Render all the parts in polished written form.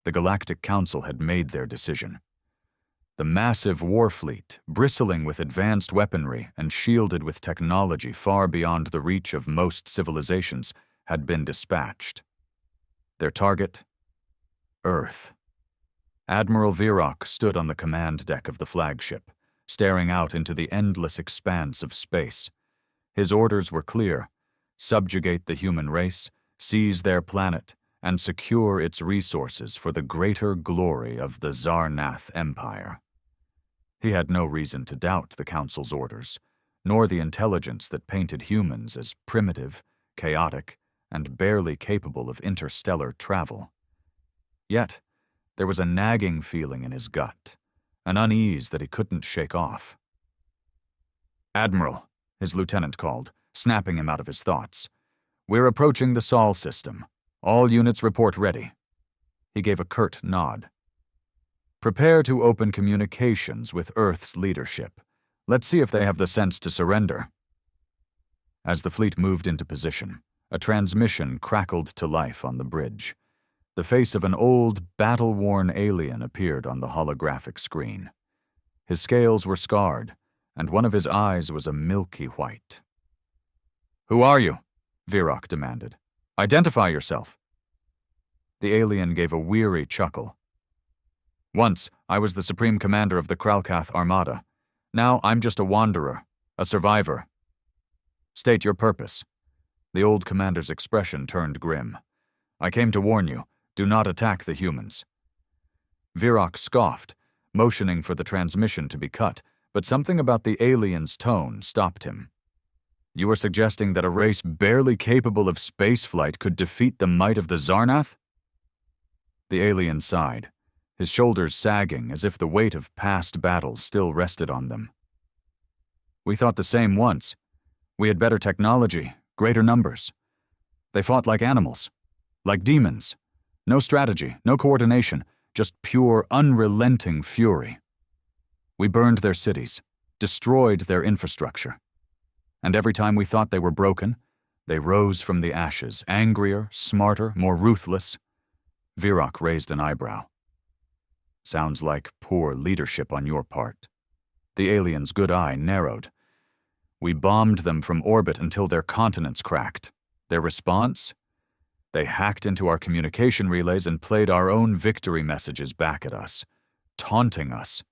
The Galactic Council had made their decision. The massive war fleet, bristling with advanced weaponry and shielded with technology far beyond the reach of most civilizations, had been dispatched. Their target? Earth. Admiral Virok stood on the command deck of the flagship, staring out into the endless expanse of space. His orders were clear: subjugate the human race, seize their planet, and secure its resources for the greater glory of the Zarnath Empire. He had no reason to doubt the Council's orders, nor the intelligence that painted humans as primitive, chaotic, and barely capable of interstellar travel. Yet, there was a nagging feeling in his gut, an unease that he couldn't shake off. "Admiral," his lieutenant called, snapping him out of his thoughts. "We're approaching the Sol system. All units report ready." He gave a curt nod. "Prepare to open communications with Earth's leadership. Let's see if they have the sense to surrender." As the fleet moved into position, a transmission crackled to life on the bridge. The face of an old, battle-worn alien appeared on the holographic screen. His scales were scarred, and one of his eyes was a milky white. "Who are you?" Virok demanded. "Identify yourself." The alien gave a weary chuckle. "Once, I was the Supreme Commander of the Kralkath Armada. Now I'm just a wanderer, a survivor." "State your purpose." The old commander's expression turned grim. "I came to warn you. Do not attack the humans." Virok scoffed, motioning for the transmission to be cut, but something about the alien's tone stopped him. "You are suggesting that a race barely capable of spaceflight could defeat the might of the Zarnath?" The alien sighed, his shoulders sagging as if the weight of past battles still rested on them. "We thought the same once. We had better technology, greater numbers. They fought like animals, like demons. No strategy, no coordination, just pure, unrelenting fury. We burned their cities, destroyed their infrastructure. And every time we thought they were broken, they rose from the ashes, angrier, smarter, more ruthless." Virok raised an eyebrow. "Sounds like poor leadership on your part." The alien's good eye narrowed. "We bombed them from orbit until their continents cracked. Their response? They hacked into our communication relays and played our own victory messages back at us, taunting us.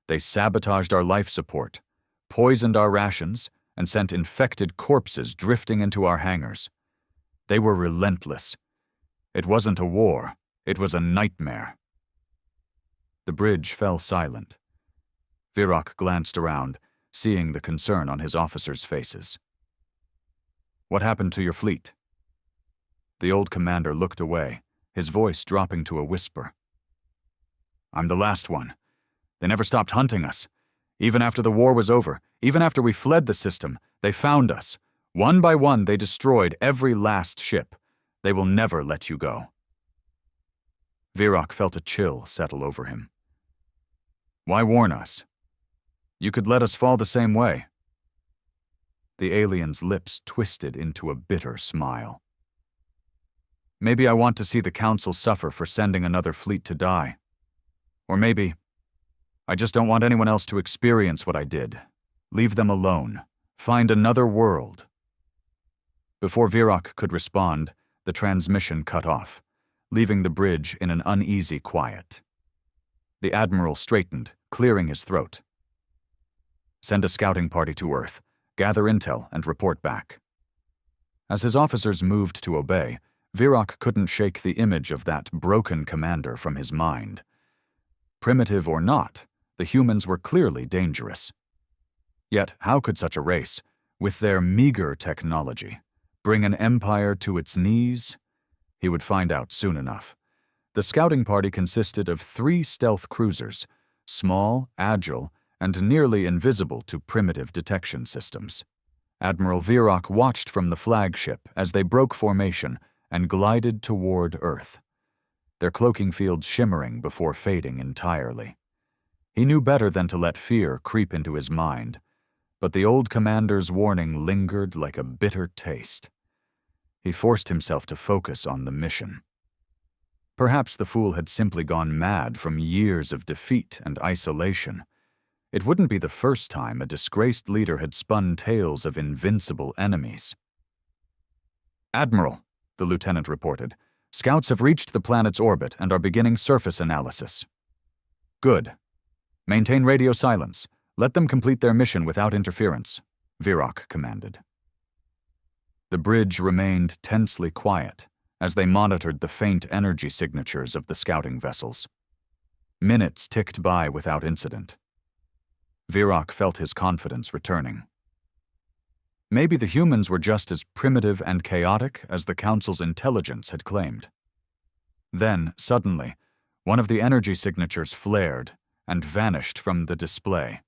They sabotaged our life support, poisoned our rations, and sent infected corpses drifting into our hangars. They were relentless. It wasn't a war, it was a nightmare." The bridge fell silent. Virok glanced around, seeing the concern on his officers' faces. "What happened to your fleet?" The old commander looked away, his voice dropping to a whisper. "I'm the last one. They never stopped hunting us. Even after the war was over, even after we fled the system, they found us. One by one, they destroyed every last ship. They will never let you go." Virok felt a chill settle over him. "Why warn us? You could let us fall the same way." The alien's lips twisted into a bitter smile. "Maybe I want to see the Council suffer for sending another fleet to die. Or maybe I just don't want anyone else to experience what I did. Leave them alone. Find another world." Before Virok could respond, the transmission cut off, leaving the bridge in an uneasy quiet. The Admiral straightened, clearing his throat. "Send a scouting party to Earth, gather intel, and report back." As his officers moved to obey, Virok couldn't shake the image of that broken commander from his mind. Primitive or not, the humans were clearly dangerous. Yet how could such a race, with their meager technology, bring an empire to its knees? He would find out soon enough. The scouting party consisted of 3 stealth cruisers, small, agile, and nearly invisible to primitive detection systems. Admiral Virok watched from the flagship as they broke formation and glided toward Earth, their cloaking fields shimmering before fading entirely. He knew better than to let fear creep into his mind, but the old commander's warning lingered like a bitter taste. He forced himself to focus on the mission. Perhaps the fool had simply gone mad from years of defeat and isolation. It wouldn't be the first time a disgraced leader had spun tales of invincible enemies. "Admiral," the lieutenant reported, "scouts have reached the planet's orbit and are beginning surface analysis." "Good. Maintain radio silence. Let them complete their mission without interference," Virok commanded. The bridge remained tensely quiet as they monitored the faint energy signatures of the scouting vessels. Minutes ticked by without incident. Virok felt his confidence returning. Maybe the humans were just as primitive and chaotic as the Council's intelligence had claimed. Then, suddenly, one of the energy signatures flared and vanished from the display.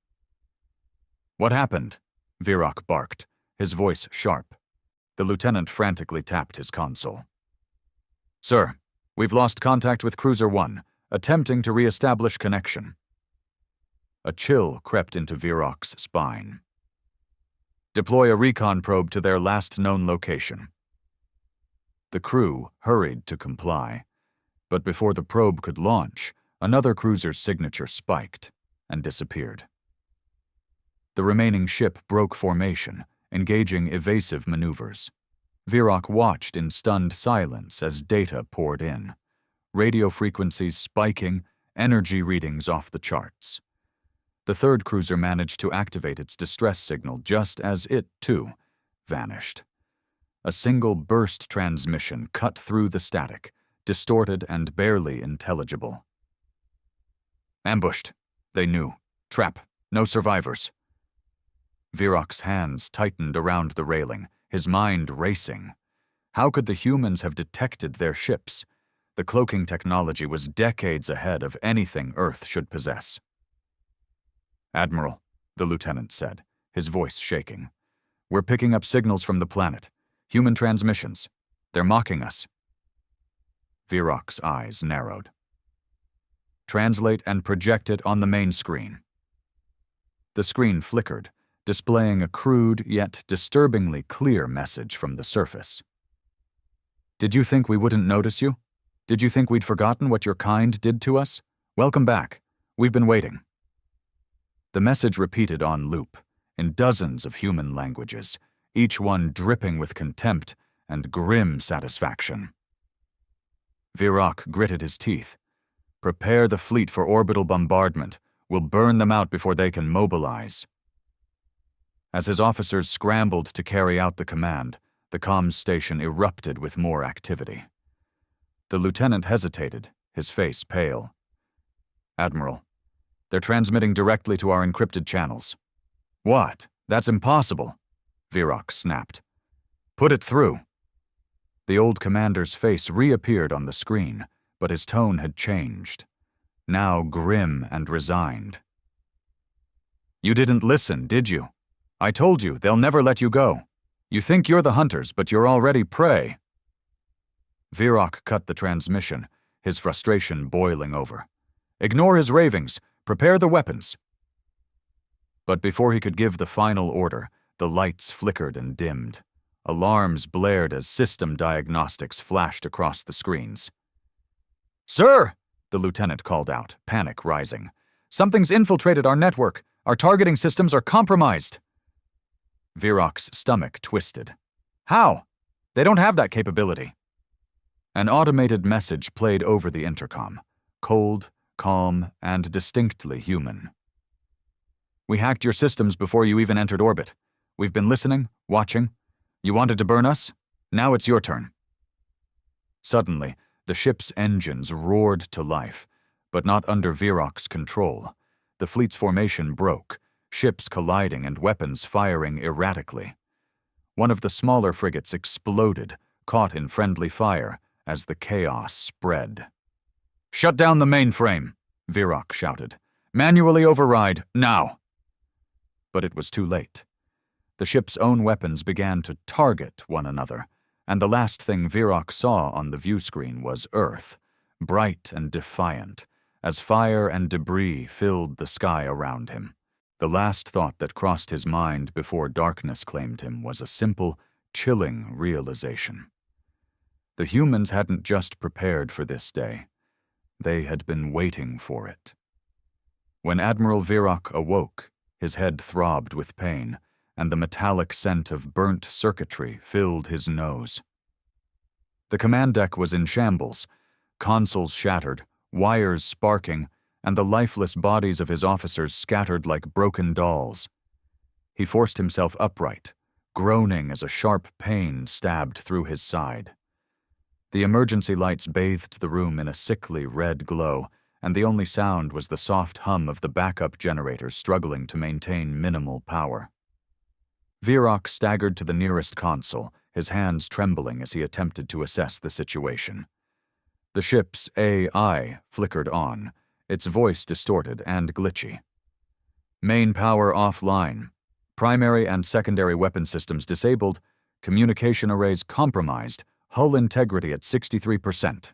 "What happened?" Virok barked, his voice sharp. The lieutenant frantically tapped his console. "Sir, we've lost contact with Cruiser 1, attempting to re-establish connection." A chill crept into Virok's spine. "Deploy a recon probe to their last known location." The crew hurried to comply, but before the probe could launch, another cruiser's signature spiked and disappeared. The remaining ship broke formation, engaging evasive maneuvers. Virok watched in stunned silence as data poured in, radio frequencies spiking, energy readings off the charts. The third cruiser managed to activate its distress signal just as it, too, vanished. A single burst transmission cut through the static, distorted and barely intelligible. "Ambushed," they knew. "Trap. No survivors." Virok's hands tightened around the railing, his mind racing. How could the humans have detected their ships? The cloaking technology was decades ahead of anything Earth should possess. "Admiral," the lieutenant said, his voice shaking, "we're picking up signals from the planet. Human transmissions. They're mocking us." Virok's eyes narrowed. "Translate and project it on the main screen." The screen flickered, displaying a crude yet disturbingly clear message from the surface. "Did you think we wouldn't notice you? Did you think we'd forgotten what your kind did to us? Welcome back. We've been waiting." The message repeated on loop, in dozens of human languages, each one dripping with contempt and grim satisfaction. Virok gritted his teeth. "Prepare the fleet for orbital bombardment. We'll burn them out before they can mobilize." As his officers scrambled to carry out the command, the comms station erupted with more activity. The lieutenant hesitated, his face pale. "Admiral, they're transmitting directly to our encrypted channels." "What? That's impossible," Virok snapped. "Put it through." The old commander's face reappeared on the screen, but his tone had changed, now grim and resigned. "You didn't listen, did you? I told you they'll never let you go. You think you're the hunters, but you're already prey." Virok cut the transmission, his frustration boiling over. "Ignore his ravings. Prepare the weapons." But before he could give the final order, the lights flickered and dimmed. Alarms blared as system diagnostics flashed across the screens. "Sir!" the lieutenant called out, panic rising. "Something's infiltrated our network. Our targeting systems are compromised." Virok's stomach twisted. "How? They don't have that capability." An automated message played over the intercom, cold, calm, and distinctly human. "We hacked your systems before you even entered orbit. We've been listening, watching. You wanted to burn us? Now it's your turn." Suddenly, the ship's engines roared to life, but not under Virok's control. The fleet's formation broke, ships colliding and weapons firing erratically. One of the smaller frigates exploded, caught in friendly fire, as the chaos spread. "Shut down the mainframe," Virok shouted. "Manually override, now." But it was too late. The ship's own weapons began to target one another, and the last thing Virok saw on the view screen was Earth, bright and defiant, as fire and debris filled the sky around him. The last thought that crossed his mind before darkness claimed him was a simple, chilling realization. The humans hadn't just prepared for this day. They had been waiting for it. When Admiral Virok awoke, his head throbbed with pain, and the metallic scent of burnt circuitry filled his nose. The command deck was in shambles, consoles shattered, wires sparking, and the lifeless bodies of his officers scattered like broken dolls. He forced himself upright, groaning as a sharp pain stabbed through his side. The emergency lights bathed the room in a sickly red glow, and the only sound was the soft hum of the backup generators struggling to maintain minimal power. Virok staggered to the nearest console, his hands trembling as he attempted to assess the situation. The ship's AI flickered on, its voice distorted and glitchy. Main power offline. Primary and secondary weapon systems disabled. Communication arrays compromised. Hull integrity at 63%.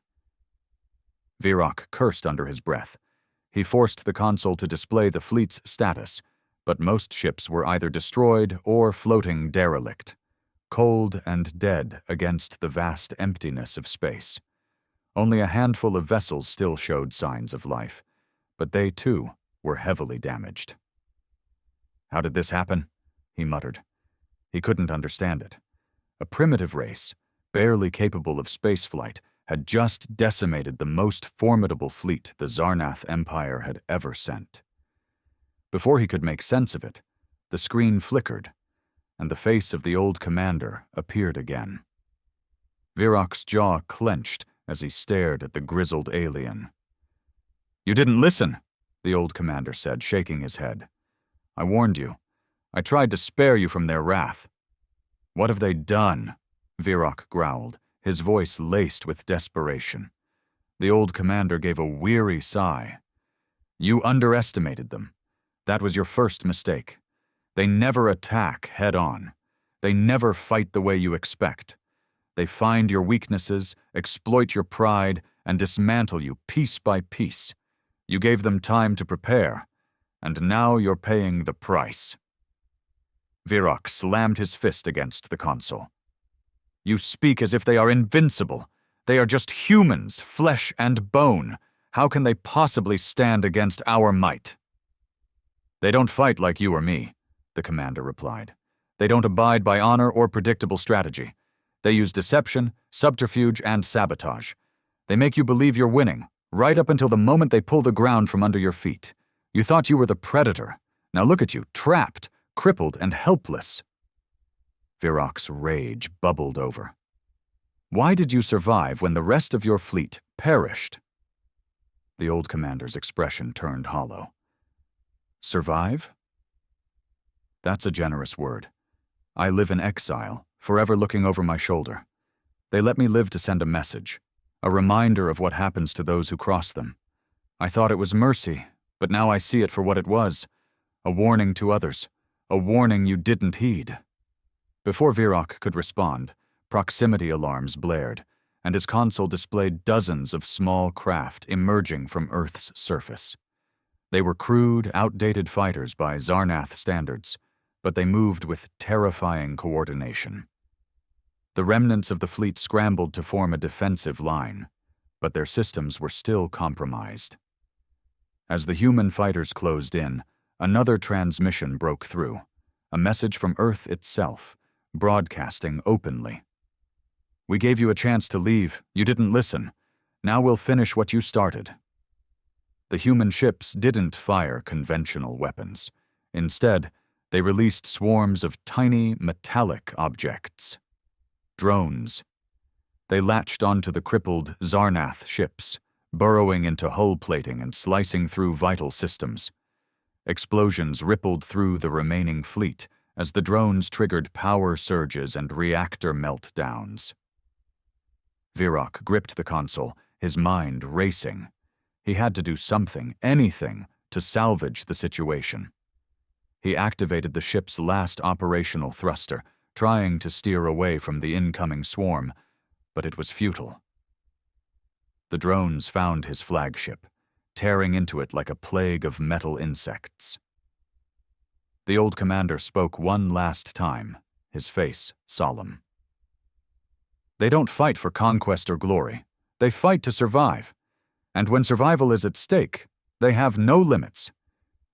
Virok cursed under his breath. He forced the console to display the fleet's status, but most ships were either destroyed or floating derelict, cold and dead against the vast emptiness of space. Only a handful of vessels still showed signs of life, but they, too, were heavily damaged. "How did this happen?" he muttered. He couldn't understand it. A primitive race, barely capable of spaceflight, had just decimated the most formidable fleet the Zarnath Empire had ever sent. Before he could make sense of it, the screen flickered, and the face of the old commander appeared again. Virok's jaw clenched as he stared at the grizzled alien. "You didn't listen," the old commander said, shaking his head. "I warned you. I tried to spare you from their wrath." "What have they done?" Virok growled, his voice laced with desperation. The old commander gave a weary sigh. "You underestimated them. That was your first mistake. They never attack head-on. They never fight the way you expect. They find your weaknesses, exploit your pride, and dismantle you piece by piece. You gave them time to prepare, and now you're paying the price." Virok slammed his fist against the console. "You speak as if they are invincible. They are just humans, flesh and bone. How can they possibly stand against our might?" "They don't fight like you or me," the commander replied. "They don't abide by honor or predictable strategy. They use deception, subterfuge, and sabotage. They make you believe you're winning, right up until the moment they pull the ground from under your feet. You thought you were the predator. Now look at you, trapped, crippled, and helpless." Virok's rage bubbled over. "Why did you survive when the rest of your fleet perished?" The old commander's expression turned hollow. "Survive? That's a generous word. I live in exile, forever looking over my shoulder. They let me live to send a message, a reminder of what happens to those who cross them. I thought it was mercy, but now I see it for what it was, a warning to others, a warning you didn't heed." Before Virok could respond, proximity alarms blared, and his console displayed dozens of small craft emerging from Earth's surface. They were crude, outdated fighters by Zarnath standards, but they moved with terrifying coordination. The remnants of the fleet scrambled to form a defensive line, but their systems were still compromised. As the human fighters closed in, another transmission broke through, a message from Earth itself, broadcasting openly. "We gave you a chance to leave. You didn't listen. Now we'll finish what you started." The human ships didn't fire conventional weapons. Instead, they released swarms of tiny, metallic objects. Drones. They latched onto the crippled Zarnath ships, burrowing into hull plating and slicing through vital systems. Explosions rippled through the remaining fleet as the drones triggered power surges and reactor meltdowns. Virok gripped the console, his mind racing. He had to do something, anything, to salvage the situation. He activated the ship's last operational thruster, trying to steer away from the incoming swarm, but it was futile. The drones found his flagship, tearing into it like a plague of metal insects. The old commander spoke one last time, his face solemn. They don't fight for conquest or glory. They fight to survive. And when survival is at stake, they have no limits.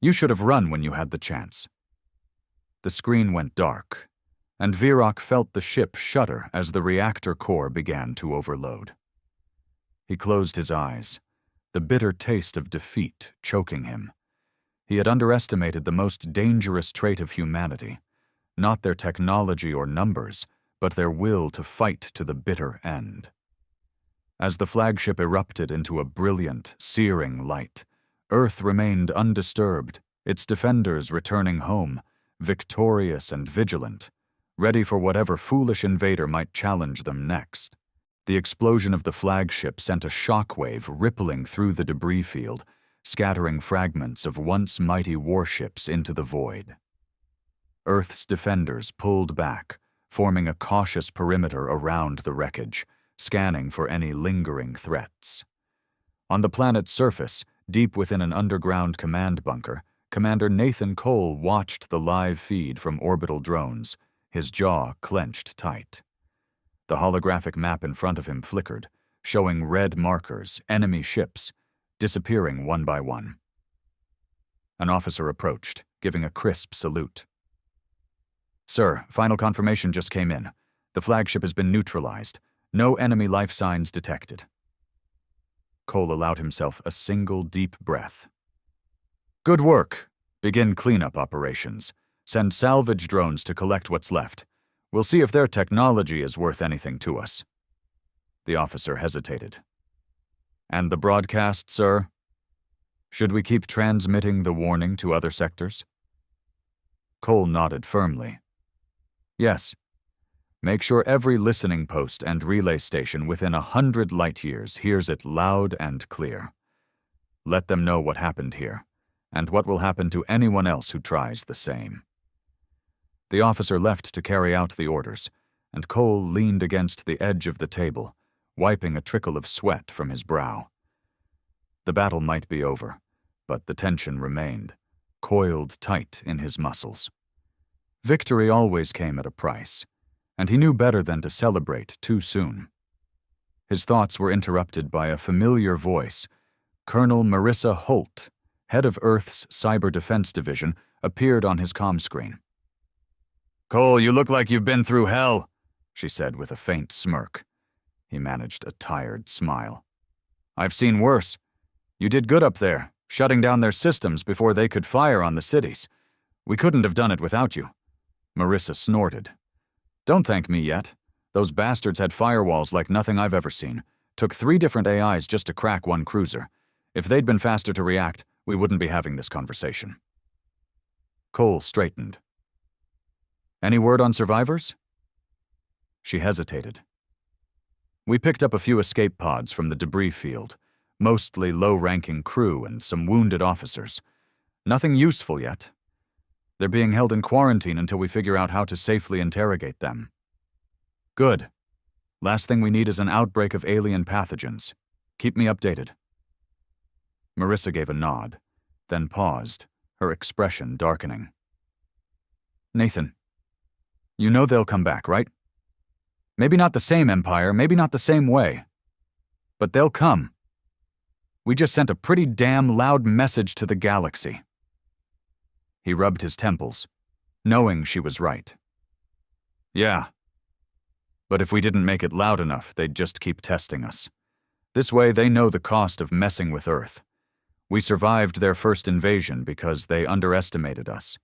You should have run when you had the chance. The screen went dark, and Virok felt the ship shudder as the reactor core began to overload. He closed his eyes, the bitter taste of defeat choking him. He had underestimated the most dangerous trait of humanity, not their technology or numbers, but their will to fight to the bitter end. As the flagship erupted into a brilliant, searing light, Earth remained undisturbed, its defenders returning home, victorious and vigilant, ready for whatever foolish invader might challenge them next. The explosion of the flagship sent a shockwave rippling through the debris field, scattering fragments of once mighty warships into the void. Earth's defenders pulled back, forming a cautious perimeter around the wreckage, scanning for any lingering threats. On the planet's surface, deep within an underground command bunker, Commander Nathan Cole watched the live feed from orbital drones, his jaw clenched tight. The holographic map in front of him flickered, showing red markers, enemy ships, disappearing one by one. An officer approached, giving a crisp salute. "Sir, final confirmation just came in. The flagship has been neutralized. No enemy life signs detected." Cole allowed himself a single deep breath. "Good work. Begin cleanup operations. Send salvage drones to collect what's left. We'll see if their technology is worth anything to us." The officer hesitated. "And the broadcast, sir? Should we keep transmitting the warning to other sectors?" Cole nodded firmly. "Yes. Make sure every listening post and relay station within 100 light-years hears it loud and clear. Let them know what happened here, and what will happen to anyone else who tries the same." The officer left to carry out the orders, and Cole leaned against the edge of the table, wiping a trickle of sweat from his brow. The battle might be over, but the tension remained, coiled tight in his muscles. Victory always came at a price, and he knew better than to celebrate too soon. His thoughts were interrupted by a familiar voice. Colonel Marissa Holt, head of Earth's Cyber Defense Division, appeared on his comm screen. "Cole, you look like you've been through hell," she said with a faint smirk. He managed a tired smile. "I've seen worse. You did good up there, shutting down their systems before they could fire on the cities. We couldn't have done it without you." Marissa snorted. "Don't thank me yet. Those bastards had firewalls like nothing I've ever seen. Took 3 different AIs just to crack one cruiser. If they'd been faster to react, we wouldn't be having this conversation." Cole straightened. "Any word on survivors?" She hesitated. "We picked up a few escape pods from the debris field, mostly low-ranking crew and some wounded officers. Nothing useful yet. They're being held in quarantine until we figure out how to safely interrogate them." "Good. Last thing we need is an outbreak of alien pathogens. Keep me updated." Marissa gave a nod, then paused, her expression darkening. "Nathan, you know they'll come back, right? Maybe not the same empire, maybe not the same way. But they'll come. We just sent a pretty damn loud message to the galaxy." He rubbed his temples, knowing she was right. "Yeah. But if we didn't make it loud enough, they'd just keep testing us. This way they know the cost of messing with Earth. We survived their first invasion because they underestimated us.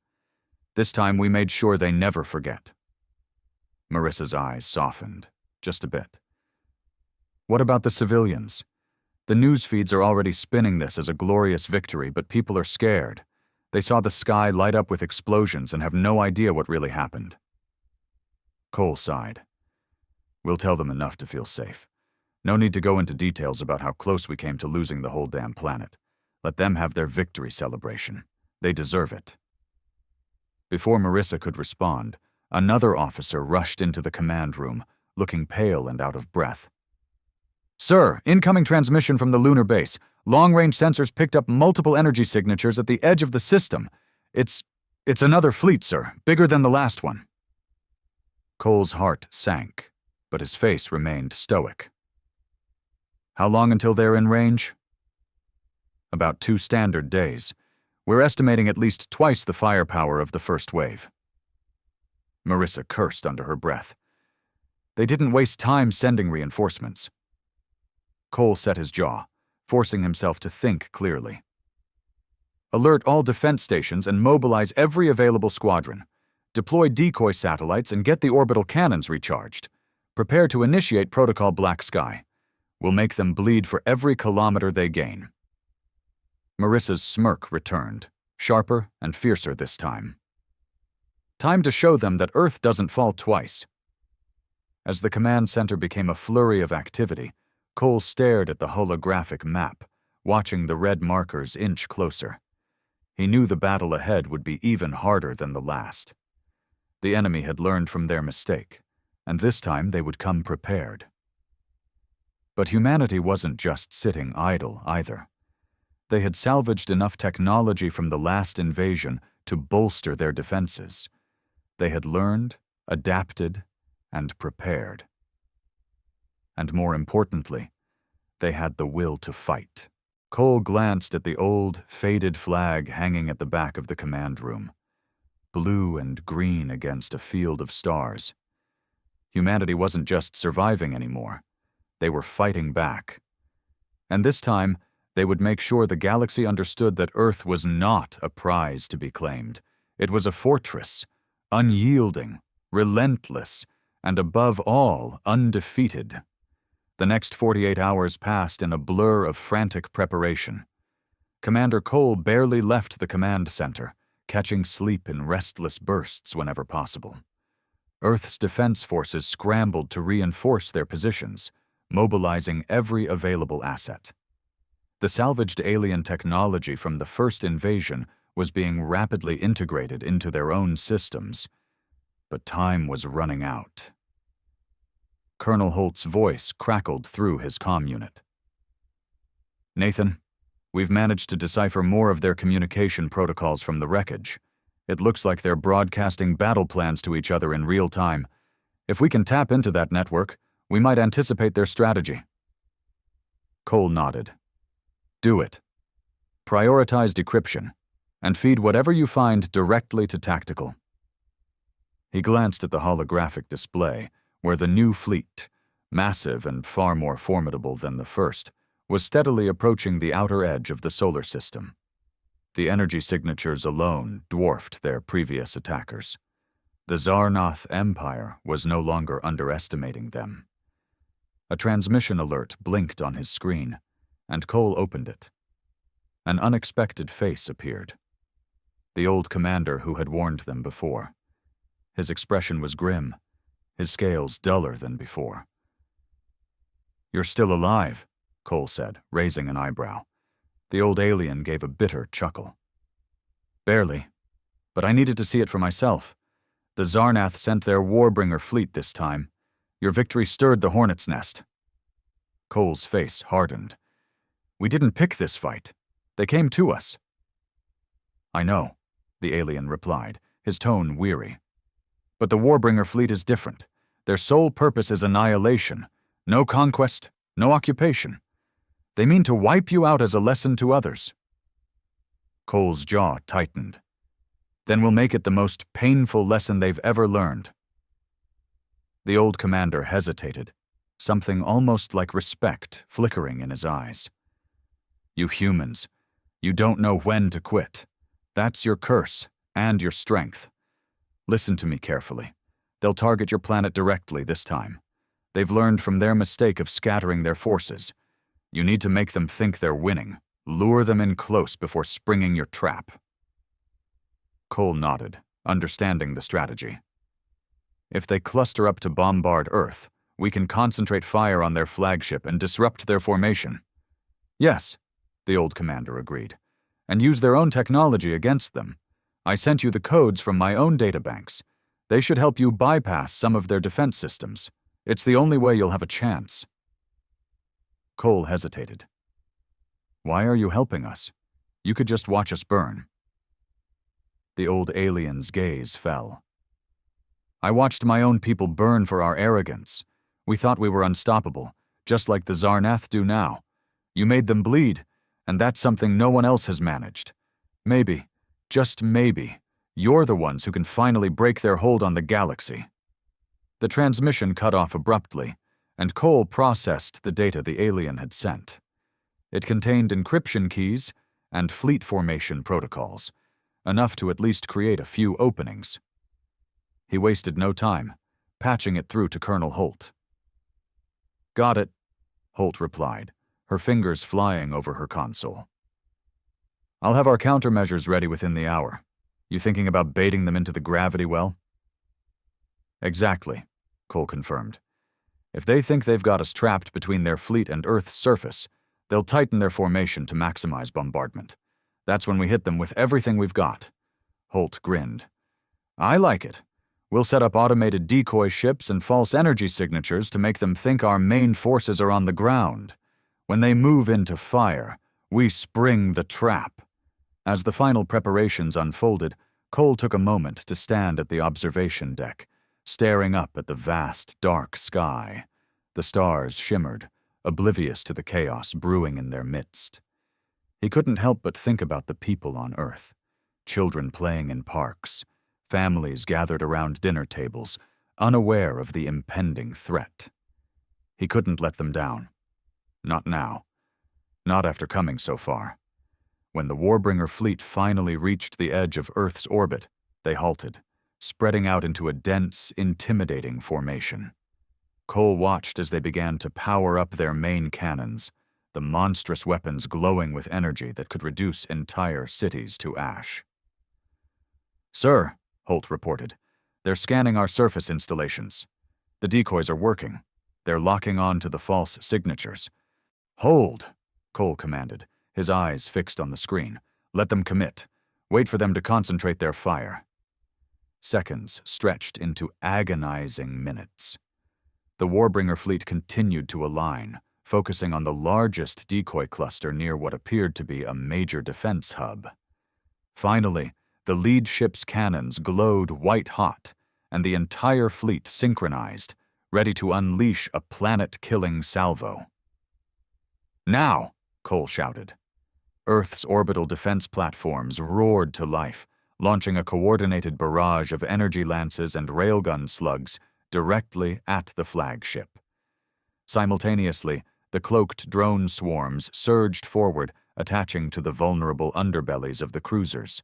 This time we made sure they never forget." Marissa's eyes softened, just a bit. "What about the civilians? The news feeds are already spinning this as a glorious victory, but people are scared. They saw the sky light up with explosions and have no idea what really happened." Cole sighed. "We'll tell them enough to feel safe. No need to go into details about how close we came to losing the whole damn planet. Let them have their victory celebration. They deserve it." Before Marissa could respond, another officer rushed into the command room, looking pale and out of breath. "Sir, incoming transmission from the lunar base. Long-range sensors picked up multiple energy signatures at the edge of the system. It's another fleet, sir, bigger than the last one." Cole's heart sank. but his face remained stoic. How long until they're in range? About 2 standard days. We're estimating at least twice the firepower of the first wave. Marissa cursed under her breath. They didn't waste time sending reinforcements. Cole set his jaw, forcing himself to think clearly. Alert all defense stations and mobilize every available squadron. Deploy decoy satellites and get the orbital cannons recharged. Prepare to initiate Protocol Black Sky. We'll make them bleed for every kilometer they gain. Marissa's smirk returned, sharper and fiercer this time. Time to show them that Earth doesn't fall twice. As the command center became a flurry of activity, Cole stared at the holographic map, watching the red markers inch closer. He knew the battle ahead would be even harder than the last. The enemy had learned from their mistake, and this time they would come prepared. But humanity wasn't just sitting idle either. They had salvaged enough technology from the last invasion to bolster their defenses. They had learned, adapted, and prepared. And more importantly, they had the will to fight. Cole glanced at the old, faded flag hanging at the back of the command room, blue and green against a field of stars. Humanity wasn't just surviving anymore. They were fighting back. And this time, they would make sure the galaxy understood that Earth was not a prize to be claimed. It was a fortress, unyielding, relentless, and above all, undefeated. The next 48 hours passed in a blur of frantic preparation. Commander Cole barely left the command center, catching sleep in restless bursts whenever possible. Earth's defense forces scrambled to reinforce their positions, mobilizing every available asset. The salvaged alien technology from the first invasion was being rapidly integrated into their own systems, but time was running out. Colonel Holt's voice crackled through his comm unit. Nathan, we've managed to decipher more of their communication protocols from the wreckage. It looks like they're broadcasting battle plans to each other in real time. If we can tap into that network, we might anticipate their strategy. Cole nodded. Do it. Prioritize decryption, and feed whatever you find directly to tactical. He glanced at the holographic display, where the new fleet, massive and far more formidable than the first, was steadily approaching the outer edge of the solar system. The energy signatures alone dwarfed their previous attackers. The Zarnath Empire was no longer underestimating them. A transmission alert blinked on his screen, and Cole opened it. An unexpected face appeared. The old commander who had warned them before. His expression was grim, his scales duller than before. You're still alive, Cole said, raising an eyebrow. The old alien gave a bitter chuckle. Barely, but I needed to see it for myself. The Zarnath sent their warbringer fleet this time. Your victory stirred the hornet's nest. Cole's face hardened. We didn't pick this fight. They came to us. I know, the alien replied, his tone weary. But the warbringer fleet is different. Their sole purpose is annihilation. No conquest, no occupation. They mean to wipe you out as a lesson to others. Cole's jaw tightened. Then we'll make it the most painful lesson they've ever learned. The old commander hesitated, something almost like respect flickering in his eyes. You humans, you don't know when to quit. That's your curse and your strength. Listen to me carefully. They'll target your planet directly this time. They've learned from their mistake of scattering their forces. You need to make them think they're winning. Lure them in close before springing your trap. Cole nodded, understanding the strategy. If they cluster up to bombard Earth, we can concentrate fire on their flagship and disrupt their formation. Yes, the old commander agreed, and use their own technology against them. I sent you the codes from my own databanks. They should help you bypass some of their defense systems. It's the only way you'll have a chance. Cole hesitated. Why are you helping us? You could just watch us burn. The old alien's gaze fell. I watched my own people burn for our arrogance. We thought we were unstoppable, just like the Zarnath do now. You made them bleed, and that's something no one else has managed. Maybe, just maybe, you're the ones who can finally break their hold on the galaxy." The transmission cut off abruptly, and Cole processed the data the alien had sent. It contained encryption keys and fleet formation protocols, enough to at least create a few openings. He wasted no time, patching it through to Colonel Holt. "Got it," Holt replied, her fingers flying over her console. "I'll have our countermeasures ready within the hour. You thinking about baiting them into the gravity well?" "Exactly," Cole confirmed. "If they think they've got us trapped between their fleet and Earth's surface, they'll tighten their formation to maximize bombardment. That's when we hit them with everything we've got." Holt grinned. "I like it. We'll set up automated decoy ships and false energy signatures to make them think our main forces are on the ground. When they move into fire, we spring the trap." As the final preparations unfolded, Cole took a moment to stand at the observation deck, staring up at the vast, dark sky. The stars shimmered, oblivious to the chaos brewing in their midst. He couldn't help but think about the people on Earth. Children playing in parks, families gathered around dinner tables, unaware of the impending threat. He couldn't let them down. Not now. Not after coming so far. When the warbringer fleet finally reached the edge of Earth's orbit, they halted, spreading out into a dense, intimidating formation. Cole watched as they began to power up their main cannons, the monstrous weapons glowing with energy that could reduce entire cities to ash. "Sir," Holt reported, "they're scanning our surface installations. The decoys are working. They're locking on to the false signatures." "Hold," Cole commanded, his eyes fixed on the screen. "Let them commit. Wait for them to concentrate their fire." Seconds stretched into agonizing minutes. The warbringer fleet continued to align, focusing on the largest decoy cluster near what appeared to be a major defense hub. Finally, the lead ship's cannons glowed white-hot, and the entire fleet synchronized, ready to unleash a planet-killing salvo. "Now!" Cole shouted. Earth's orbital defense platforms roared to life, launching a coordinated barrage of energy lances and railgun slugs directly at the flagship. Simultaneously, the cloaked drone swarms surged forward, attaching to the vulnerable underbellies of the cruisers.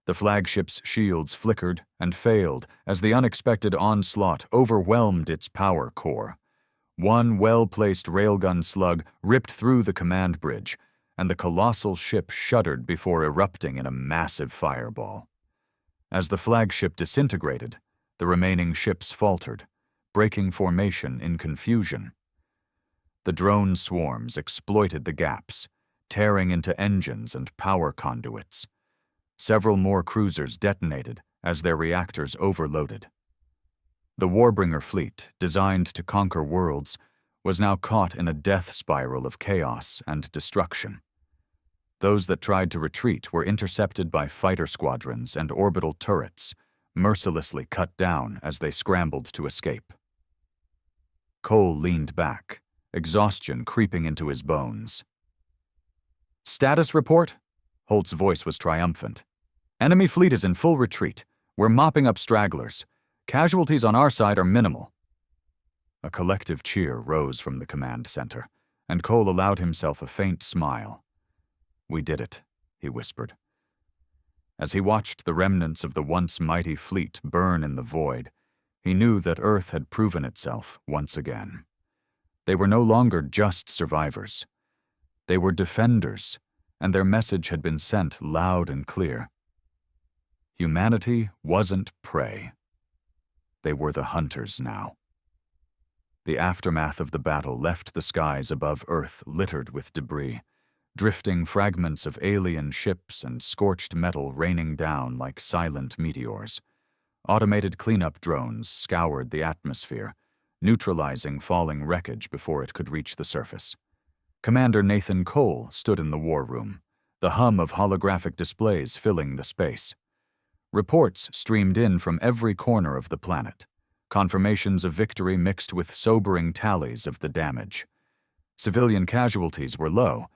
The flagship's shields flickered and failed as the unexpected onslaught overwhelmed its power core. One well-placed railgun slug ripped through the command bridge, and the colossal ship shuddered before erupting in a massive fireball. As the flagship disintegrated, the remaining ships faltered, breaking formation in confusion. The drone swarms exploited the gaps, tearing into engines and power conduits. Several more cruisers detonated as their reactors overloaded. The warbringer fleet, designed to conquer worlds, was now caught in a death spiral of chaos and destruction. Those that tried to retreat were intercepted by fighter squadrons and orbital turrets, mercilessly cut down as they scrambled to escape. Cole leaned back, exhaustion creeping into his bones. "Status report?" Holt's voice was triumphant. "Enemy fleet is in full retreat. We're mopping up stragglers. Casualties on our side are minimal." A collective cheer rose from the command center, and Cole allowed himself a faint smile. "We did it," he whispered. As he watched the remnants of the once mighty fleet burn in the void, he knew that Earth had proven itself once again. They were no longer just survivors. They were defenders, and their message had been sent loud and clear. Humanity wasn't prey. They were the hunters now. The aftermath of the battle left the skies above Earth littered with debris, drifting fragments of alien ships and scorched metal raining down like silent meteors. Automated cleanup drones scoured the atmosphere, neutralizing falling wreckage before it could reach the surface. Commander Nathan Cole stood in the war room, the hum of holographic displays filling the space. Reports streamed in from every corner of the planet. confirmations of victory mixed with sobering tallies of the damage. Civilian casualties were low,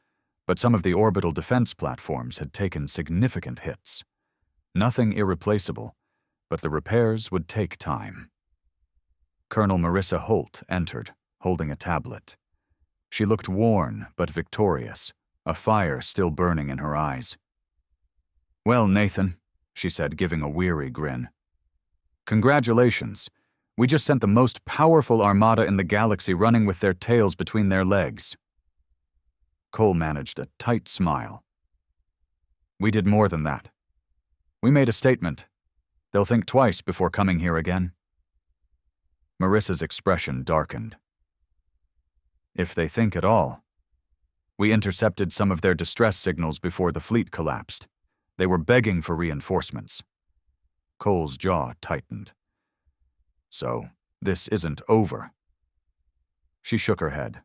but some of the orbital defense platforms had taken significant hits. Nothing irreplaceable, but the repairs would take time. Colonel Marissa Holt entered, holding a tablet. She looked worn but victorious, a fire still burning in her eyes. "Well, Nathan," she said, giving a weary grin. "Congratulations. We just sent the most powerful armada in the galaxy running with their tails between their legs." Cole managed a tight smile. "We did more than that. We made a statement. They'll think twice before coming here again." Marissa's expression darkened. "If they think at all. We intercepted some of their distress signals before the fleet collapsed. They were begging for reinforcements." Cole's jaw tightened. "So, this isn't over." She shook her head.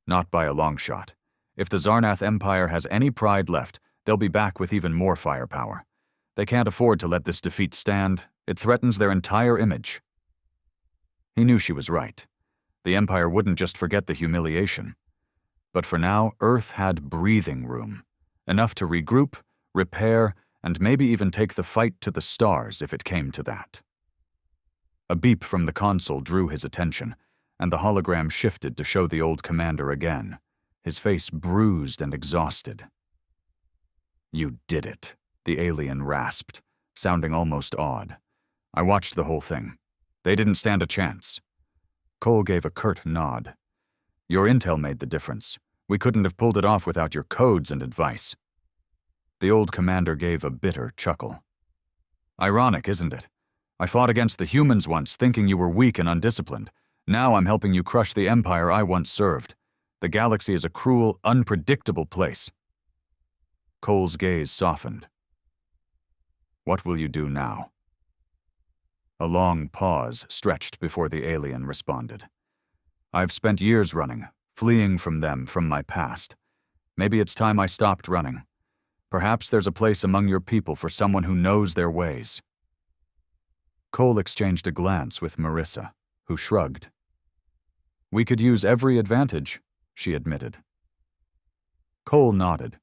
"Not by a long shot. If the Zarnath Empire has any pride left, they'll be back with even more firepower. They can't afford to let this defeat stand. It threatens their entire image." He knew she was right. The Empire wouldn't just forget the humiliation. But for now, Earth had breathing room, enough to regroup, repair, and maybe even take the fight to the stars if it came to that. A beep from the console drew his attention, and the hologram shifted to show the old commander again, his face bruised and exhausted. "You did it," the alien rasped, sounding almost awed. "I watched the whole thing. They didn't stand a chance." Cole gave a curt nod. "Your intel made the difference. We couldn't have pulled it off without your codes and advice." The old commander gave a bitter chuckle. "Ironic, isn't it? I fought against the humans once, thinking you were weak and undisciplined. Now I'm helping you crush the empire I once served. The galaxy is a cruel, unpredictable place." Cole's gaze softened. "What will you do now?" A long pause stretched before the alien responded. "I've spent years running, fleeing from them, from my past. Maybe it's time I stopped running. Perhaps there's a place among your people for someone who knows their ways." Cole exchanged a glance with Marissa, who shrugged. "We could use every advantage," she admitted. Cole nodded.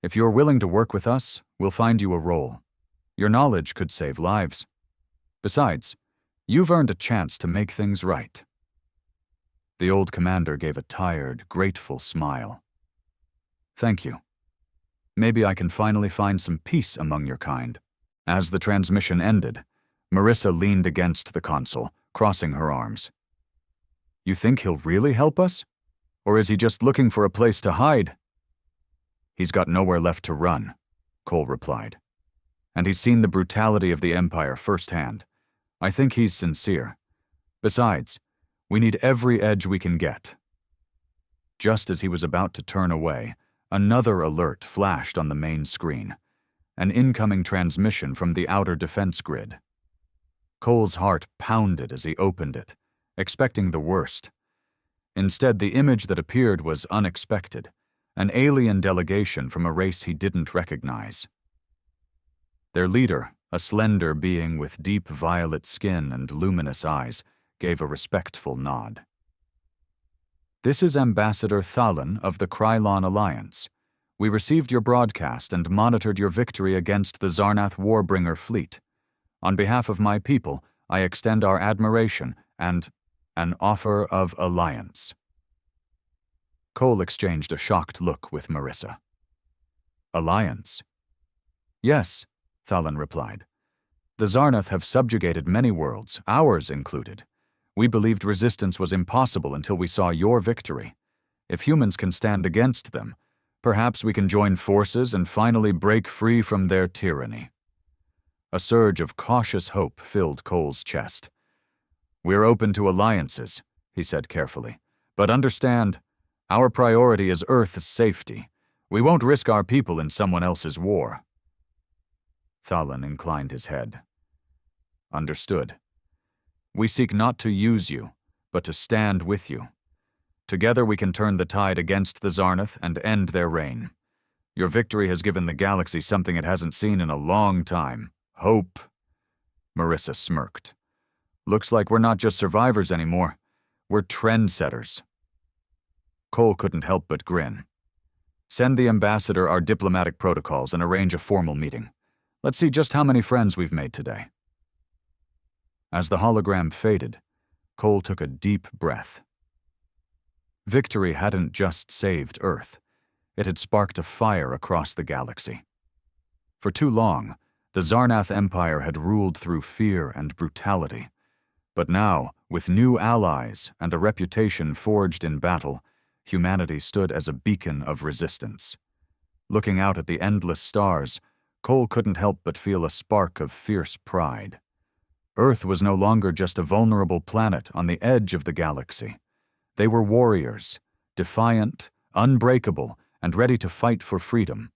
"If you're willing to work with us, we'll find you a role. Your knowledge could save lives. Besides, you've earned a chance to make things right." The old commander gave a tired, grateful smile. "Thank you. Maybe I can finally find some peace among your kind." As the transmission ended, Marissa leaned against the console, crossing her arms. "You think he'll really help us? Or is he just looking for a place to hide?" "He's got nowhere left to run," Cole replied. "And he's seen the brutality of the Empire firsthand. I think he's sincere. Besides, we need every edge we can get." Just as he was about to turn away, another alert flashed on the main screen, an incoming transmission from the outer defense grid. Cole's heart pounded as he opened it, expecting the worst. Instead, the image that appeared was unexpected, an alien delegation from a race he didn't recognize. Their leader, a slender being with deep violet skin and luminous eyes, gave a respectful nod. "This is Ambassador Thalan of the Krylon Alliance. We received your broadcast and monitored your victory against the Zarnath warbringer fleet. On behalf of my people, I extend our admiration and an offer of alliance." Cole exchanged a shocked look with Marissa. "Alliance?" "Yes," Thalan replied. "The Zarnath have subjugated many worlds, ours included. We believed resistance was impossible until we saw your victory. If humans can stand against them, perhaps we can join forces and finally break free from their tyranny." A surge of cautious hope filled Cole's chest. "We're open to alliances," he said carefully, "but understand, our priority is Earth's safety. We won't risk our people in someone else's war." Thalan inclined his head. "Understood. We seek not to use you, but to stand with you. Together we can turn the tide against the Zarnath and end their reign. Your victory has given the galaxy something it hasn't seen in a long time. Hope." Marissa smirked. Looks like we're not just survivors anymore. We're trendsetters. Cole couldn't help but grin. Send the ambassador our diplomatic protocols and arrange a formal meeting. Let's see just how many friends we've made today. As the hologram faded, Cole took a deep breath. Victory hadn't just saved Earth. It had sparked a fire across the galaxy. For too long, the Zarnath Empire had ruled through fear and brutality. But now, with new allies and a reputation forged in battle, humanity stood as a beacon of resistance. Looking out at the endless stars, Cole couldn't help but feel a spark of fierce pride. Earth was no longer just a vulnerable planet on the edge of the galaxy. They were warriors, defiant, unbreakable, and ready to fight for freedom.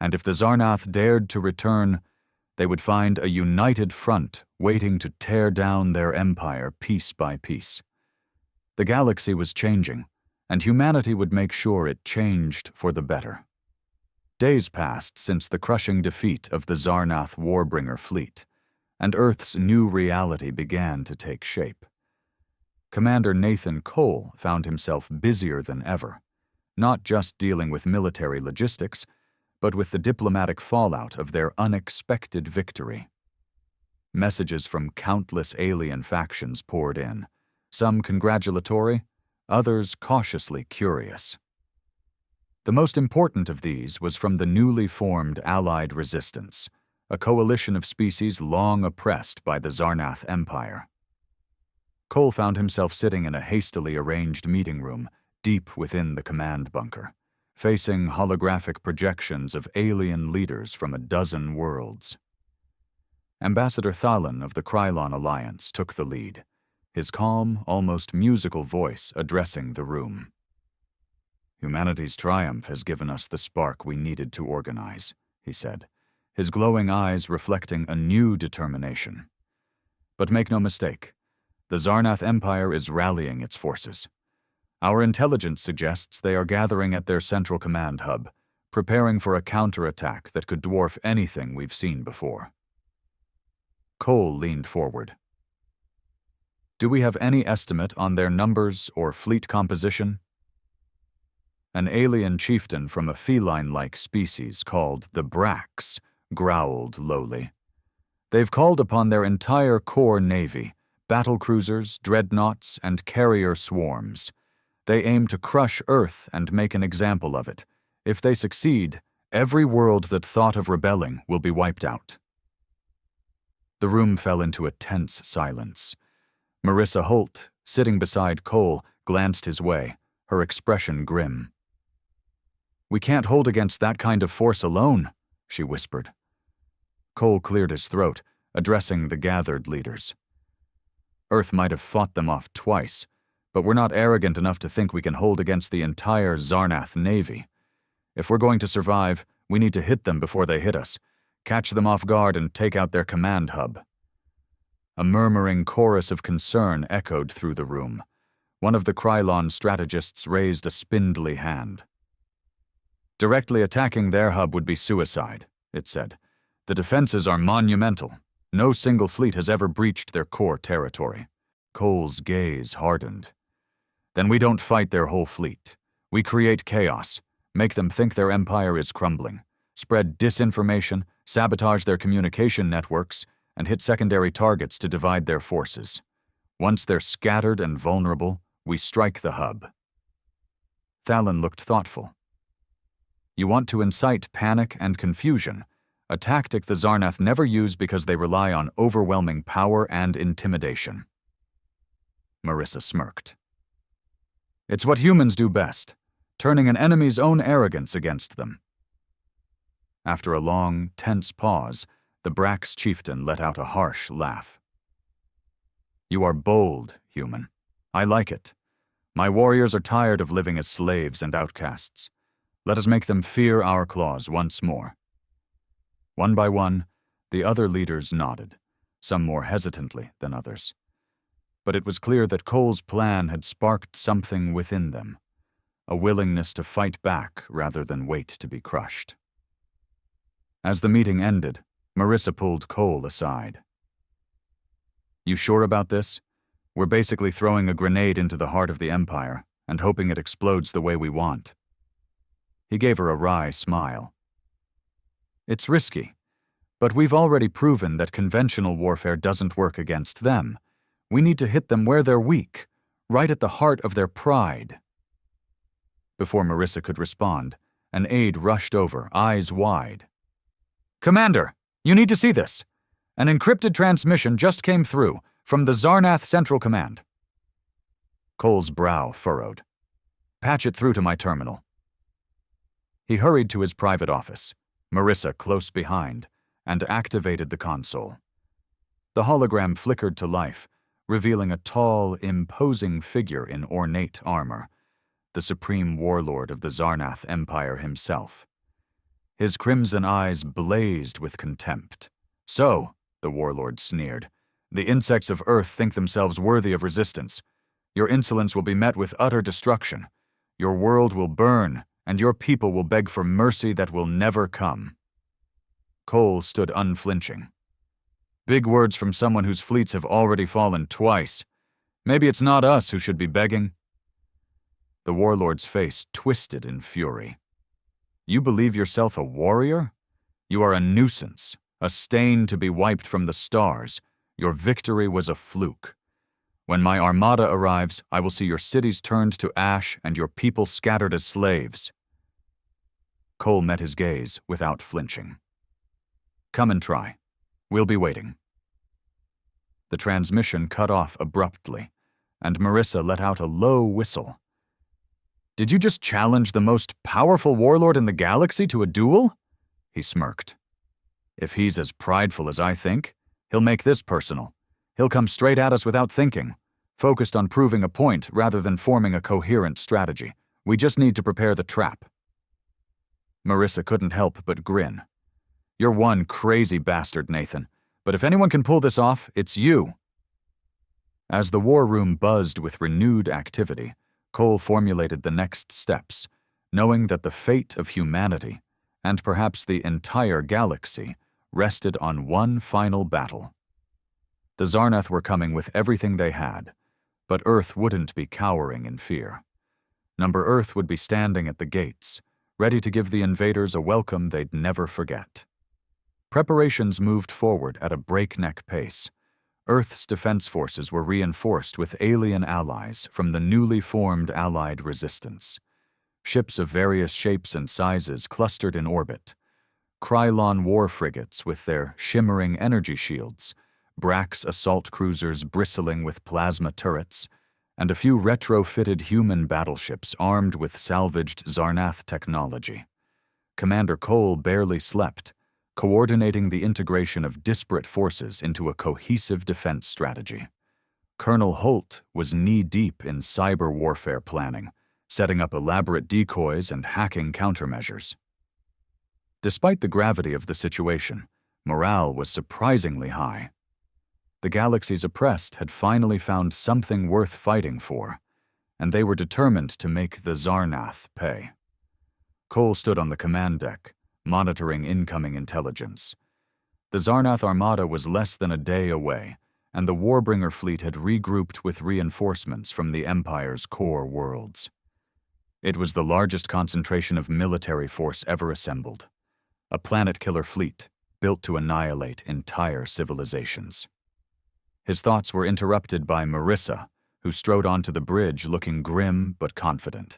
And if the Zarnath dared to return, they would find a united front waiting to tear down their empire piece by piece. The galaxy was changing, and humanity would make sure it changed for the better. Days passed since the crushing defeat of the Zarnath warbringer fleet, and Earth's new reality began to take shape. Commander Nathan Cole found himself busier than ever, not just dealing with military logistics, but with the diplomatic fallout of their unexpected victory. Messages from countless alien factions poured in, some congratulatory, others cautiously curious. The most important of these was from the newly formed Allied Resistance, a coalition of species long oppressed by the Zarnath Empire. Cole found himself sitting in a hastily arranged meeting room deep within the command bunker, facing holographic projections of alien leaders from a dozen worlds. Ambassador Thalan of the Krylon Alliance took the lead, his calm, almost musical voice addressing the room. "Humanity's triumph has given us the spark we needed to organize," he said, his glowing eyes reflecting a new determination. "But make no mistake, the Zarnath Empire is rallying its forces. Our intelligence suggests they are gathering at their central command hub, preparing for a counterattack that could dwarf anything we've seen before." Cole leaned forward. "Do we have any estimate on their numbers or fleet composition?" An alien chieftain from a feline-like species called the Brax growled lowly. "They've called upon their entire core navy, battlecruisers, dreadnoughts, and carrier swarms. They aim to crush Earth and make an example of it. If they succeed, every world that thought of rebelling will be wiped out." The room fell into a tense silence. Marissa Holt, sitting beside Cole, glanced his way, her expression grim. "We can't hold against that kind of force alone," she whispered. Cole cleared his throat, addressing the gathered leaders. "Earth might have fought them off twice, but we're not arrogant enough to think we can hold against the entire Zarnath Navy. If we're going to survive, we need to hit them before they hit us, catch them off guard and take out their command hub." A murmuring chorus of concern echoed through the room. One of the Krylon strategists raised a spindly hand. "Directly attacking their hub would be suicide," it said. "The defenses are monumental. No single fleet has ever breached their core territory." Cole's gaze hardened. "Then we don't fight their whole fleet. We create chaos, make them think their empire is crumbling, spread disinformation, sabotage their communication networks, and hit secondary targets to divide their forces. Once they're scattered and vulnerable, we strike the hub." Thalan looked thoughtful. "You want to incite panic and confusion, a tactic the Zarnath never use because they rely on overwhelming power and intimidation." Marissa smirked. "It's what humans do best, turning an enemy's own arrogance against them." After a long, tense pause, the Brax chieftain let out a harsh laugh. "You are bold, human. I like it. My warriors are tired of living as slaves and outcasts. Let us make them fear our claws once more." One by one, the other leaders nodded, some more hesitantly than others. But it was clear that Cole's plan had sparked something within them, a willingness to fight back rather than wait to be crushed. As the meeting ended, Marissa pulled Cole aside. You sure about this? We're basically throwing a grenade into the heart of the Empire and hoping it explodes the way we want. He gave her a wry smile. It's risky, but we've already proven that conventional warfare doesn't work against them. We need to hit them where they're weak, right at the heart of their pride. Before Marissa could respond, an aide rushed over, eyes wide. Commander, you need to see this. An encrypted transmission just came through from the Zarnath Central Command. Cole's brow furrowed. Patch it through to my terminal. He hurried to his private office, Marissa close behind, and activated the console. The hologram flickered to life, revealing a tall, imposing figure in ornate armor, the supreme warlord of the Zarnath Empire himself. His crimson eyes blazed with contempt. So, the warlord sneered, the insects of Earth think themselves worthy of resistance. Your insolence will be met with utter destruction. Your world will burn, and your people will beg for mercy that will never come. Cole stood unflinching. Big words from someone whose fleets have already fallen twice. Maybe it's not us who should be begging. The warlord's face twisted in fury. You believe yourself a warrior? You are a nuisance, a stain to be wiped from the stars. Your victory was a fluke. When my armada arrives, I will see your cities turned to ash and your people scattered as slaves. Cole met his gaze without flinching. Come and try. We'll be waiting. The transmission cut off abruptly, and Marissa let out a low whistle. Did you just challenge the most powerful warlord in the galaxy to a duel? He smirked. If he's as prideful as I think, he'll make this personal. He'll come straight at us without thinking, focused on proving a point rather than forming a coherent strategy. We just need to prepare the trap. Marissa couldn't help but grin. You're one crazy bastard, Nathan, but if anyone can pull this off, it's you. As the war room buzzed with renewed activity, Cole formulated the next steps, knowing that the fate of humanity, and perhaps the entire galaxy, rested on one final battle. The Zarnath were coming with everything they had, but Earth wouldn't be cowering in fear. Number Earth would be standing at the gates, ready to give the invaders a welcome they'd never forget. Preparations moved forward at a breakneck pace. Earth's defense forces were reinforced with alien allies from the newly formed Allied Resistance. Ships of various shapes and sizes clustered in orbit. Krylon war frigates with their shimmering energy shields, Brax assault cruisers bristling with plasma turrets, and a few retrofitted human battleships armed with salvaged Zarnath technology. Commander Cole barely slept, coordinating the integration of disparate forces into a cohesive defense strategy. Colonel Holt was knee-deep in cyber warfare planning, setting up elaborate decoys and hacking countermeasures. Despite the gravity of the situation, morale was surprisingly high. The galaxy's oppressed had finally found something worth fighting for, and they were determined to make the Zarnath pay. Cole stood on the command deck, monitoring incoming intelligence. The Zarnath armada was less than a day away, and the warbringer fleet had regrouped with reinforcements from the Empire's core worlds. It was the largest concentration of military force ever assembled, a planet-killer fleet built to annihilate entire civilizations. His thoughts were interrupted by Marissa, who strode onto the bridge looking grim but confident.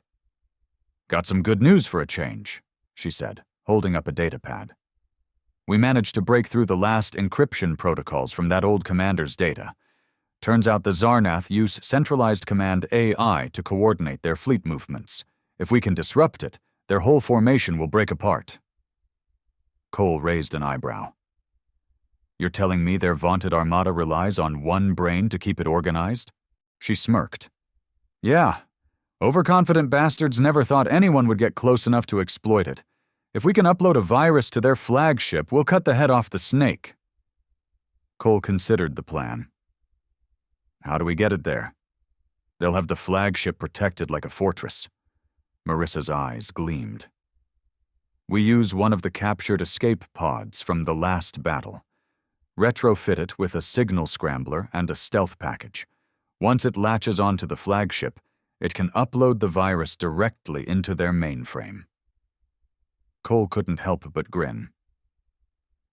"Got some good news for a change," she said, holding up a datapad. "We managed to break through the last encryption protocols from that old commander's data. Turns out the Zarnath use centralized command AI to coordinate their fleet movements. If we can disrupt it, their whole formation will break apart." Cole raised an eyebrow. "You're telling me their vaunted armada relies on one brain to keep it organized?" She smirked. "Yeah. Overconfident bastards never thought anyone would get close enough to exploit it. If we can upload a virus to their flagship, we'll cut the head off the snake." Cole considered the plan. "How do we get it there?" "They'll have the flagship protected like a fortress." Marissa's eyes gleamed. "We use one of the captured escape pods from the last battle. Retrofit it with a signal scrambler and a stealth package. Once it latches onto the flagship, it can upload the virus directly into their mainframe. Cole couldn't help but grin.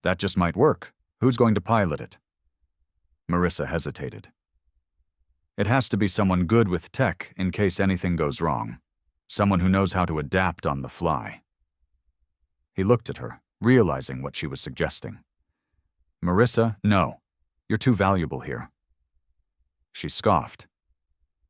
That just might work. Who's going to pilot it? Marissa hesitated. It has to be someone good with tech in case anything goes wrong. Someone who knows how to adapt on the fly. He looked at her, realizing what she was suggesting. Marissa, no. You're too valuable here. She scoffed.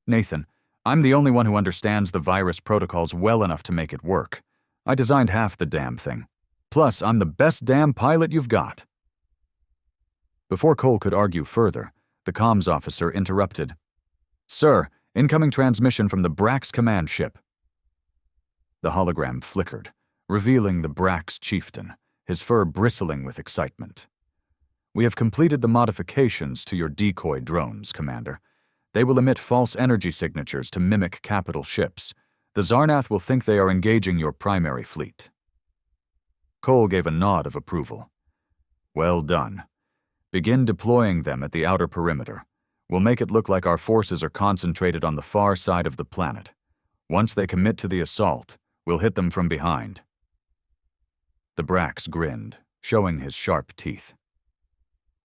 Nathan, I'm the only one who understands the virus protocols well enough to make it work. I designed half the damn thing. Plus, I'm the best damn pilot you've got. Before Cole could argue further, the comms officer interrupted. Sir, incoming transmission from the Brax command ship. The hologram flickered, revealing the Brax chieftain, his fur bristling with excitement. We have completed the modifications to your decoy drones, Commander. They will emit false energy signatures to mimic capital ships. The Zarnath will think they are engaging your primary fleet. Cole gave a nod of approval. Well done. Begin deploying them at the outer perimeter. We'll make it look like our forces are concentrated on the far side of the planet. Once they commit to the assault, we'll hit them from behind. The Brax grinned, showing his sharp teeth.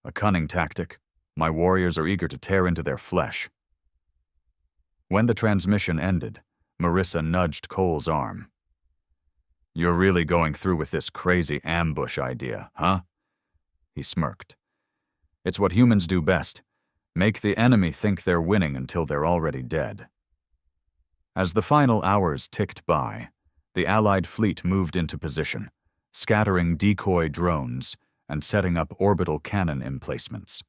A cunning tactic. My warriors are eager to tear into their flesh. When the transmission ended, Marissa nudged Cole's arm. You're really going through with this crazy ambush idea, huh? He smirked. It's what humans do best. Make the enemy think they're winning until they're already dead. As the final hours ticked by, the Allied fleet moved into position, scattering decoy drones and setting up orbital cannon emplacements.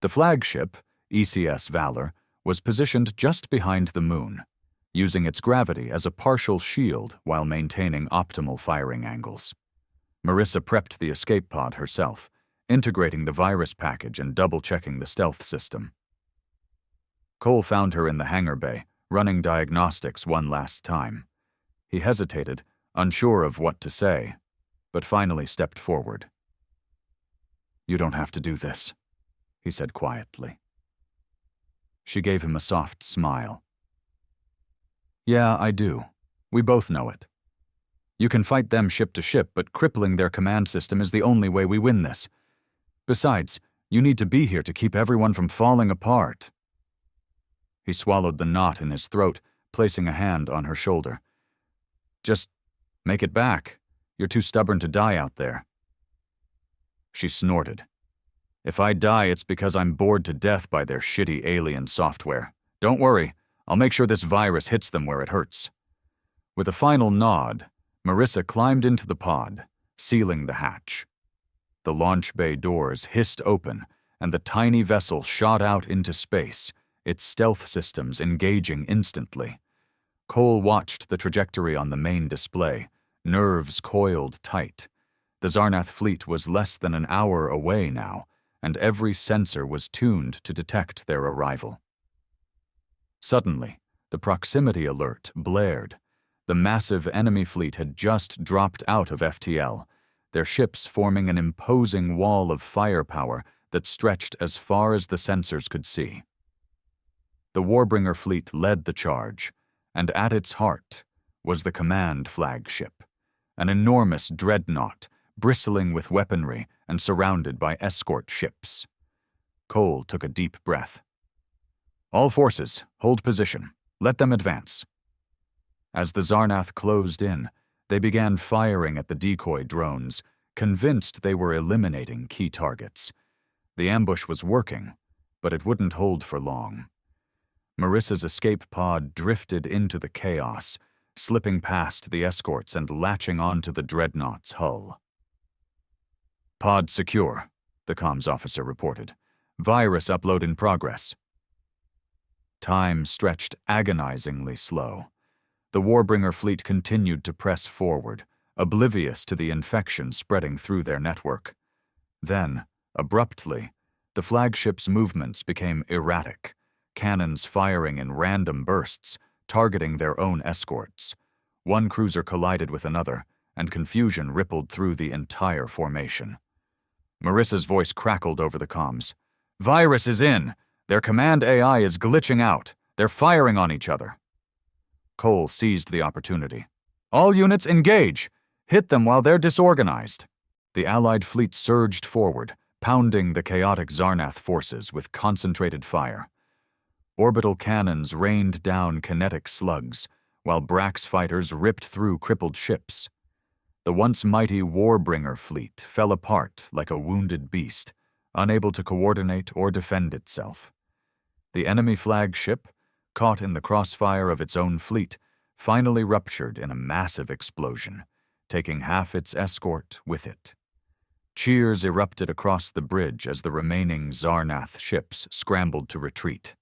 The flagship, ECS Valor, was positioned just behind the moon, using its gravity as a partial shield while maintaining optimal firing angles. Marissa prepped the escape pod herself, integrating the virus package and double-checking the stealth system. Cole found her in the hangar bay, running diagnostics one last time. He hesitated, unsure of what to say, but finally stepped forward. You don't have to do this, he said quietly. She gave him a soft smile. Yeah, I do. We both know it. You can fight them ship to ship, but crippling their command system is the only way we win this. Besides, you need to be here to keep everyone from falling apart. He swallowed the knot in his throat, placing a hand on her shoulder. Just make it back. You're too stubborn to die out there. She snorted. If I die, it's because I'm bored to death by their shitty alien software. Don't worry, I'll make sure this virus hits them where it hurts. With a final nod, Marissa climbed into the pod, sealing the hatch. The launch bay doors hissed open, and the tiny vessel shot out into space, its stealth systems engaging instantly. Cole watched the trajectory on the main display, nerves coiled tight. The Zarnath fleet was less than an hour away now, and every sensor was tuned to detect their arrival. Suddenly, the proximity alert blared. The massive enemy fleet had just dropped out of FTL, their ships forming an imposing wall of firepower that stretched as far as the sensors could see. The warbringer fleet led the charge, and at its heart was the command flagship, an enormous dreadnought bristling with weaponry and surrounded by escort ships. Cole took a deep breath. All forces, hold position. Let them advance. As the Zarnath closed in, they began firing at the decoy drones, convinced they were eliminating key targets. The ambush was working, but it wouldn't hold for long. Marissa's escape pod drifted into the chaos, slipping past the escorts and latching onto the dreadnought's hull. Pod secure, the comms officer reported. Virus upload in progress. Time stretched agonizingly slow. The warbringer fleet continued to press forward, oblivious to the infection spreading through their network. Then, abruptly, the flagship's movements became erratic, cannons firing in random bursts, targeting their own escorts. One cruiser collided with another, and confusion rippled through the entire formation. Marissa's voice crackled over the comms. "Virus is in! Their command AI is glitching out. They're firing on each other." Cole seized the opportunity. "All units engage! Hit them while they're disorganized." The Allied fleet surged forward, pounding the chaotic Zarnath forces with concentrated fire. Orbital cannons rained down kinetic slugs, while Brax fighters ripped through crippled ships. The once mighty warbringer fleet fell apart like a wounded beast, unable to coordinate or defend itself. The enemy flagship, caught in the crossfire of its own fleet, finally ruptured in a massive explosion, taking half its escort with it. Cheers erupted across the bridge as the remaining Zarnath ships scrambled to retreat.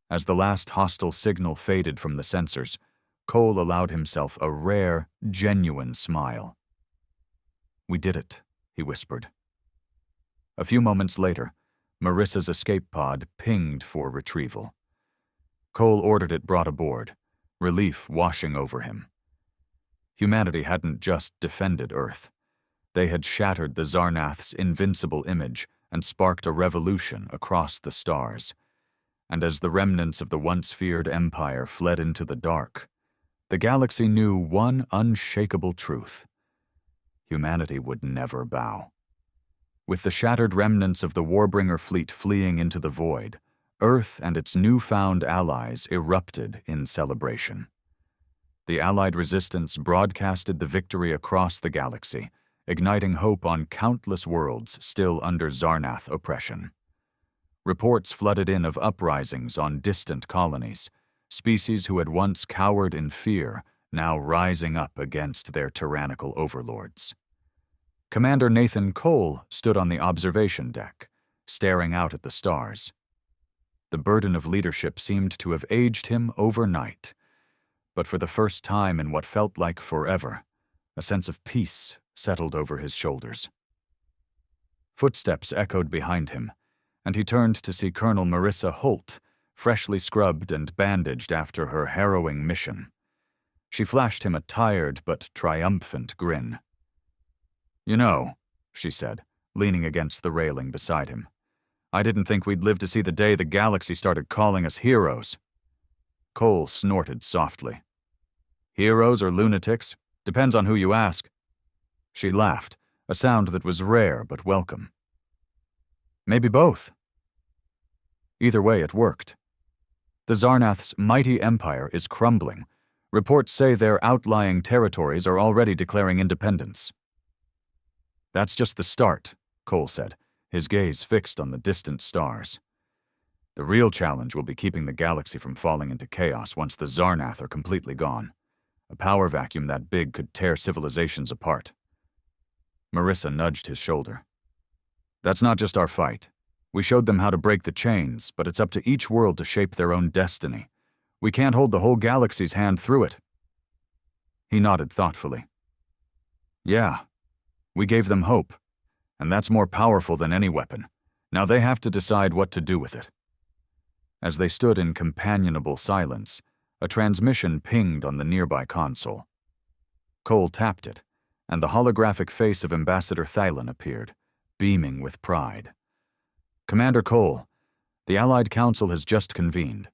As the last hostile signal faded from the sensors, Cole allowed himself a rare, genuine smile. "We did it," he whispered. A few moments later, Marissa's escape pod pinged for retrieval. Cole ordered it brought aboard, relief washing over him. Humanity hadn't just defended Earth. They had shattered the Zarnath's invincible image and sparked a revolution across the stars. And as the remnants of the once feared empire fled into the dark, the galaxy knew one unshakable truth: humanity would never bow. With the shattered remnants of the warbringer fleet fleeing into the void, Earth and its newfound allies erupted in celebration. The Allied resistance broadcasted the victory across the galaxy, igniting hope on countless worlds still under Zarnath oppression. Reports flooded in of uprisings on distant colonies, species who had once cowered in fear now rising up against their tyrannical overlords. Commander Nathan Cole stood on the observation deck, staring out at the stars. The burden of leadership seemed to have aged him overnight, but for the first time in what felt like forever, a sense of peace settled over his shoulders. Footsteps echoed behind him, and he turned to see Colonel Marissa Holt, freshly scrubbed and bandaged after her harrowing mission. She flashed him a tired but triumphant grin. "You know," she said, leaning against the railing beside him, "I didn't think we'd live to see the day the galaxy started calling us heroes." Cole snorted softly. "Heroes or lunatics? Depends on who you ask." She laughed, a sound that was rare but welcome. "Maybe both." Either way, it worked. The Zarnath's mighty empire is crumbling. Reports say their outlying territories are already declaring independence. "That's just the start," Cole said, his gaze fixed on the distant stars. "The real challenge will be keeping the galaxy from falling into chaos once the Zarnath are completely gone. A power vacuum that big could tear civilizations apart." Marissa nudged his shoulder. "That's not just our fight. We showed them how to break the chains, but it's up to each world to shape their own destiny. We can't hold the whole galaxy's hand through it." He nodded thoughtfully. "Yeah, we gave them hope, and that's more powerful than any weapon. Now they have to decide what to do with it." As they stood in companionable silence, a transmission pinged on the nearby console. Cole tapped it, and the holographic face of Ambassador Thylon appeared, beaming with pride. "Commander Cole, the Allied Council has just convened.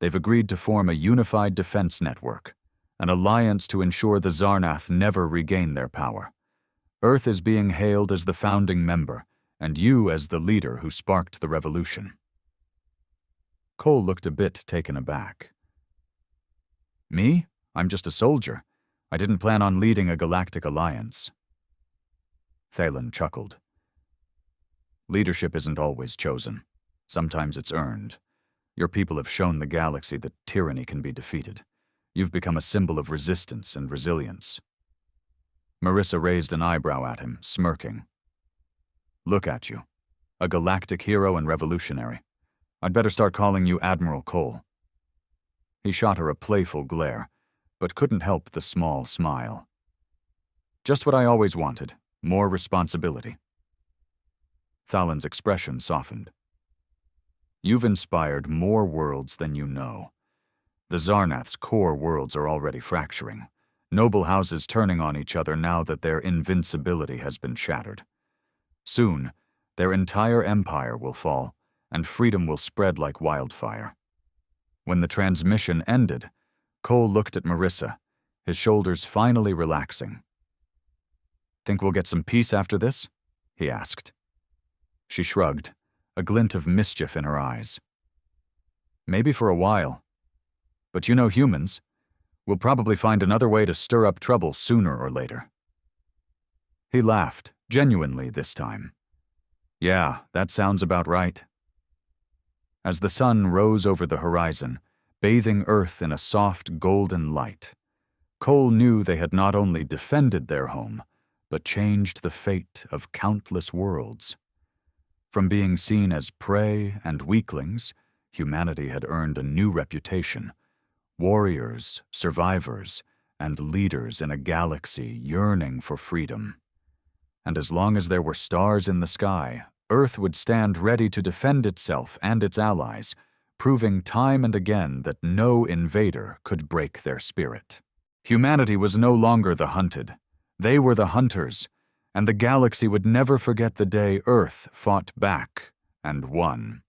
They've agreed to form a unified defense network, an alliance to ensure the Zarnath never regain their power. Earth is being hailed as the founding member, and you as the leader who sparked the revolution." Cole looked a bit taken aback. "Me? I'm just a soldier. I didn't plan on leading a galactic alliance." Thalen chuckled. "Leadership isn't always chosen. Sometimes it's earned. Your people have shown the galaxy that tyranny can be defeated. You've become a symbol of resistance and resilience." Marissa raised an eyebrow at him, smirking. "Look at you. A galactic hero and revolutionary. I'd better start calling you Admiral Cole." He shot her a playful glare, but couldn't help the small smile. "Just what I always wanted. More responsibility." Thalen's expression softened. "You've inspired more worlds than you know. The Zarnath's core worlds are already fracturing, noble houses turning on each other now that their invincibility has been shattered. Soon, their entire empire will fall, and freedom will spread like wildfire. When the transmission ended, Cole looked at Marissa, his shoulders finally relaxing. "Think we'll get some peace after this?" he asked. She shrugged, a glint of mischief in her eyes. "Maybe for a while. But you know humans. We'll probably find another way to stir up trouble sooner or later." He laughed, genuinely this time. "Yeah, that sounds about right." As the sun rose over the horizon, bathing Earth in a soft golden light, Cole knew they had not only defended their home, but changed the fate of countless worlds. From being seen as prey and weaklings, humanity had earned a new reputation: warriors, survivors, and leaders in a galaxy yearning for freedom. And as long as there were stars in the sky, Earth would stand ready to defend itself and its allies, proving time and again that no invader could break their spirit. Humanity was no longer the hunted. They were the hunters, and the galaxy would never forget the day Earth fought back and won.